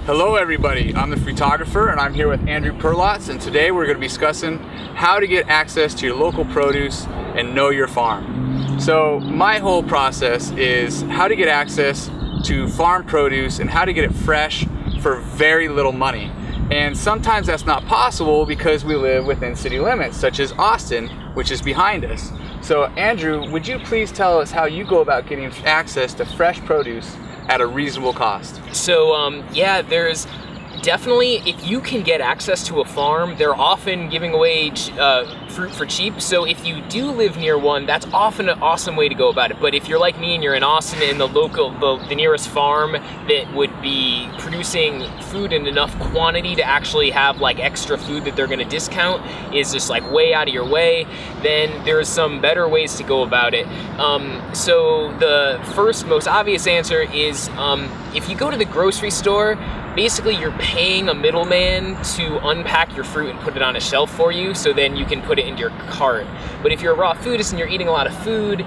Hello everybody, I'm the Fruitographer and I'm here with Andrew Perlot, and today we're going to be discussing how to get access to your local produce and know your farm. So my whole process is how to get access to farm produce and how to get it fresh for very little money. And sometimes that's not possible because we live within city limits, such as Austin, which is behind us. So Andrew, would you please tell us how you go about getting access to fresh produce at a reasonable cost? So there's definitely, if you can get access to a farm, they're often giving away fruit for cheap. So if you do live near one, that's often an awesome way to go about it. But if you're like me and you're in Austin and the nearest farm that would be producing food in enough quantity to actually have like extra food that they're going to discount is just like way out of your way, then there's some better ways to go about it. So the first most obvious answer is if you go to the grocery store, basically you're paying a middleman to unpack your fruit and put it on a shelf for you, so then you can put it into your cart. But if you're a raw foodist and you're eating a lot of food,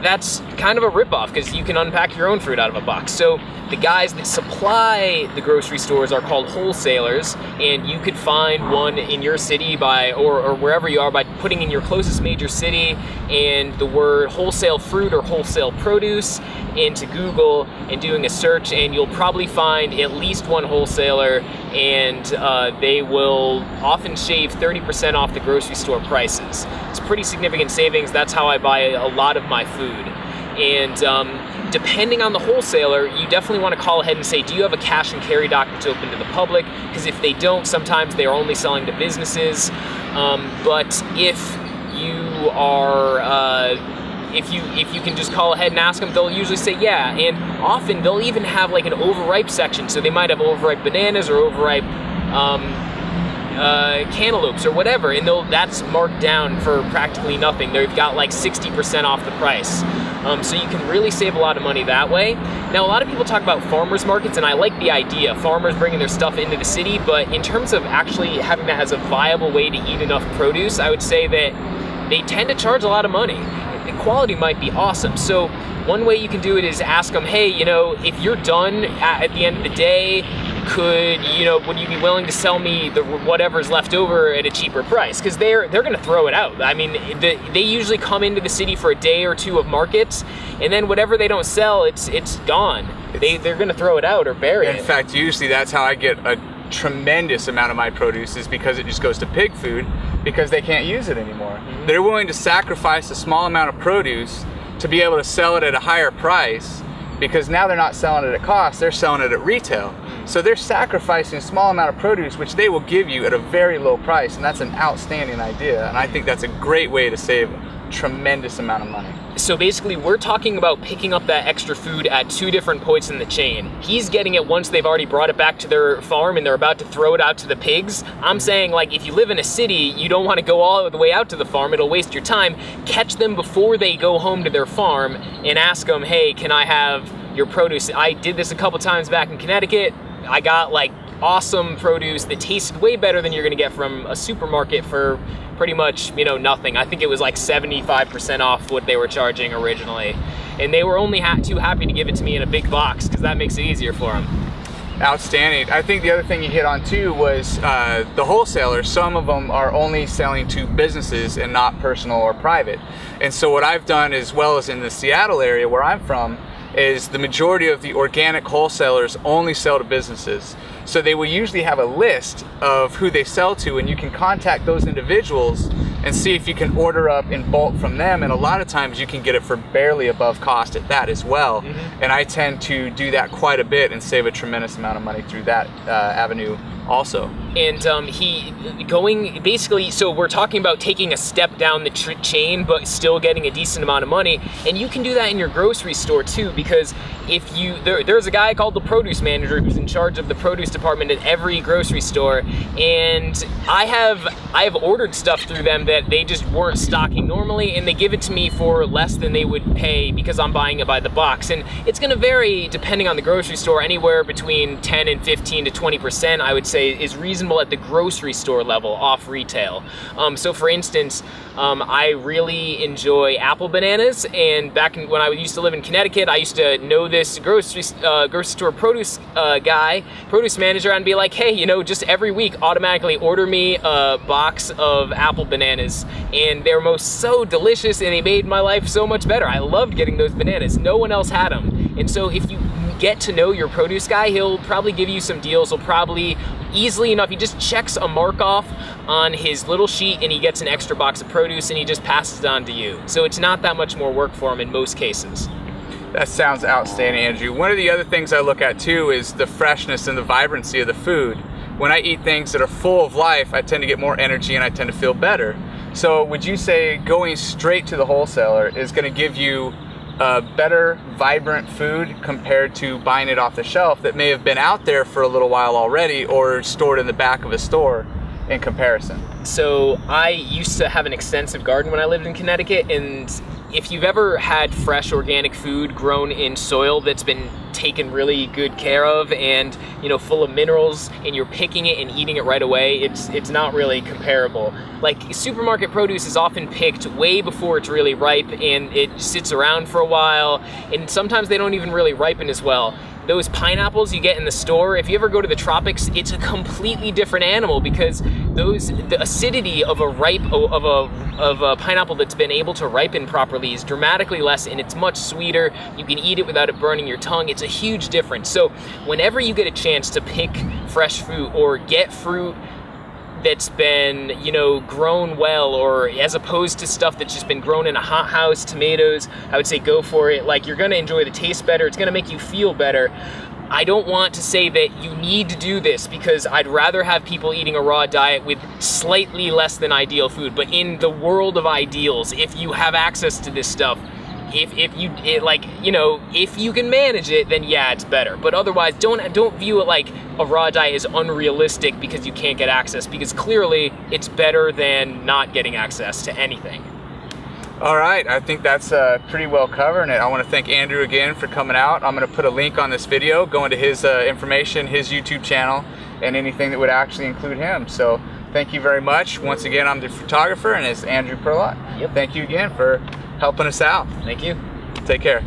that's kind of a ripoff because you can unpack your own fruit out of a box. So the guys that supply the grocery stores are called wholesalers, and you could find one in your city or wherever you are by putting in your closest major city and the word wholesale fruit or wholesale produce into Google and doing a search, and you'll probably find at least one wholesaler, and they will often shave 30% off the grocery store prices. It's pretty significant savings. That's how I buy a lot of my food. And depending on the wholesaler, you definitely want to call ahead and say, do you have a cash and carry dock that's open to the public? Because if they don't, sometimes they are only selling to businesses. But if you are if you can just call ahead and ask them, they'll usually say yeah. And often they'll even have like an overripe section. So they might have overripe bananas or overripe cantaloupes or whatever, and that's marked down for practically nothing. They've got like 60% off the price. So you can really save a lot of money that way. Now, a lot of people talk about farmers markets, and I like the idea, farmers bringing their stuff into the city, but in terms of actually having that as a viable way to eat enough produce, I would say that they tend to charge a lot of money. The quality might be awesome. So one way you can do it is ask them, hey, if you're done at the end of the day, would you be willing to sell me whatever's left over at a cheaper price? Because they're going to throw it out. I mean, they usually come into the city for a day or two of markets, and then whatever they don't sell, it's gone. They're going to throw it out or bury it. In fact, usually that's how I get a tremendous amount of my produce, is because it just goes to pig food because they can't use it anymore. Mm-hmm. They're willing to sacrifice a small amount of produce to be able to sell it at a higher price, because now they're not selling it at cost, they're selling it at retail. So they're sacrificing a small amount of produce, which they will give you at a very low price, and that's an outstanding idea. And I think that's a great way to save a tremendous amount of money. So basically, we're talking about picking up that extra food at two different points in the chain. He's getting it once they've already brought it back to their farm and they're about to throw it out to the pigs. I'm saying, like, if you live in a city, you don't want to go all the way out to the farm. It'll waste your time. Catch them before they go home to their farm and ask them, hey, can I have your produce? I did this a couple times back in Connecticut. I got like awesome produce that tasted way better than you're going to get from a supermarket for pretty much, nothing. I think it was like 75% off what they were charging originally. And they were only too happy to give it to me in a big box because that makes it easier for them. Outstanding. I think the other thing you hit on too was the wholesalers. Some of them are only selling to businesses and not personal or private. And so what I've done, as well as in the Seattle area where I'm from, is the majority of the organic wholesalers only sell to businesses. So they will usually have a list of who they sell to, and you can contact those individuals and see if you can order up in bulk from them. And a lot of times you can get it for barely above cost at that as well. Mm-hmm. And I tend to do that quite a bit and save a tremendous amount of money through that avenue also. And so we're talking about taking a step down the chain, but still getting a decent amount of money. And you can do that in your grocery store too, because if there's a guy called the produce manager who's in charge of the produce department at every grocery store, and I have ordered stuff through them that they just weren't stocking normally, and they give it to me for less than they would pay because I'm buying it by the box. And it's going to vary depending on the grocery store, anywhere between 10 and 15 to 20%, I would say, say is reasonable at the grocery store level off retail. So for instance, I really enjoy apple bananas, and when I used to live in Connecticut, I used to know this grocery store produce manager, and be like, hey, you know, just every week automatically order me a box of apple bananas, and they were so delicious, and they made my life so much better. I loved getting those bananas. No one else had them. And so if you get to know your produce guy, he'll probably give you some deals. He'll probably, easily enough, he just checks a mark off on his little sheet, and he gets an extra box of produce, and he just passes it on to you. So it's not that much more work for him in most cases. That sounds outstanding, Andrew. One of the other things I look at too is the freshness and the vibrancy of the food. When I eat things that are full of life, I tend to get more energy and I tend to feel better. So would you say going straight to the wholesaler is going to give you better, vibrant food compared to buying it off the shelf that may have been out there for a little while already or stored in the back of a store in comparison? So I used to have an extensive garden when I lived in Connecticut, and if you've ever had fresh organic food grown in soil that's been taken really good care of and, you know, full of minerals, and you're picking it and eating it right away, it's not really comparable. Like, supermarket produce is often picked way before it's really ripe, and it sits around for a while, and sometimes they don't even really ripen as well. Those pineapples you get in the store, if you ever go to the tropics, it's a completely different animal, because the acidity of a pineapple that's been able to ripen properly is dramatically less, and it's much sweeter. You can eat it without it burning your tongue. It's a huge difference. So whenever you get a chance to pick fresh fruit or get fruit that's been, you know, grown well, or as opposed to stuff that's just been grown in a hothouse, tomatoes, I would say go for it. Like, you're gonna enjoy the taste better. It's gonna make you feel better. I don't want to say that you need to do this, because I'd rather have people eating a raw diet with slightly less than ideal food. But in the world of ideals, if you have access to this stuff, if you can manage it, then yeah, it's better. But otherwise, don't view it like a raw diet is unrealistic because you can't get access, because clearly it's better than not getting access to anything. All right, I think that's pretty well covering it. I want to thank Andrew again for coming out. I'm going to put a link on this video going to his information, his YouTube channel, and anything that would actually include him. So thank you very much. Once again, I'm the Fruitographer, and it's Andrew Perlot. Yep. Thank you again for helping us out. Thank you. Take care.